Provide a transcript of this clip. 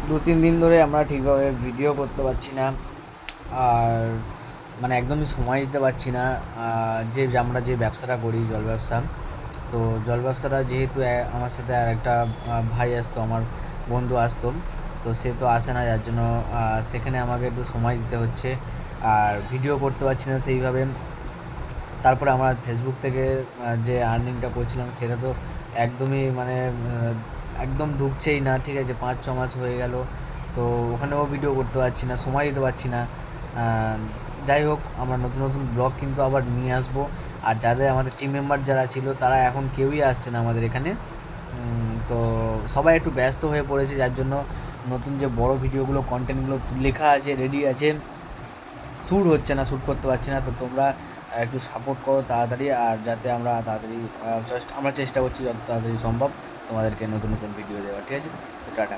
2-3 দিন ধরে আমরা ঠিকভাবে ভিডিও করতে পারছি না, আর মানে একদমই সময় দিতে পারছি না। যে আমরা যে ব্যবসাটা করি, জল ব্যবসা, তো জল ব্যবসাটা যেহেতু আমার সাথে আর একটা ভাই আসতো, আমার বন্ধু আসতো, তো সে তো আসে না, যার জন্য সেখানে আমাকে একটু সময় দিতে হচ্ছে, আর ভিডিও করতে পারছি না সেইভাবে। তারপরে আমরা ফেসবুক থেকে যে আর্নিংটা করছিলাম সেটা তো একদমই মানে একদম ঢুকছেই না, ঠিক আছে, 5-6 মাস হয়ে গেল, তো ওখানেও ভিডিও করতে পারছি না, সময় দিতে পারছি না। যাই হোক, আমরা নতুন নতুন ব্লগ কিন্তু আবার নিয়ে আসবো। আর যাদের আমাদের টিম মেম্বার যারা ছিল তারা এখন কেউই আসছে না আমাদের এখানে। তো সবাই একটু ব্যস্ত হয়ে পড়েছে, যার জন্য নতুন যে বড় ভিডিওগুলো, কন্টেন্টগুলো লেখা আছে, রেডি আছে, শ্যুট হচ্ছে না, শ্যুট করতে পারছি না। তো তোমরা একটু সাপোর্ট করো তাড়াতাড়ি, আর যাতে আমরা তাড়াতাড়ি আমরা চেষ্টা করছি যত তাড়াতাড়ি সম্ভব তোমাদেরকে নতুন নতুন ভিডিও দেওয়ার, ঠিক আছে? তো টাটা।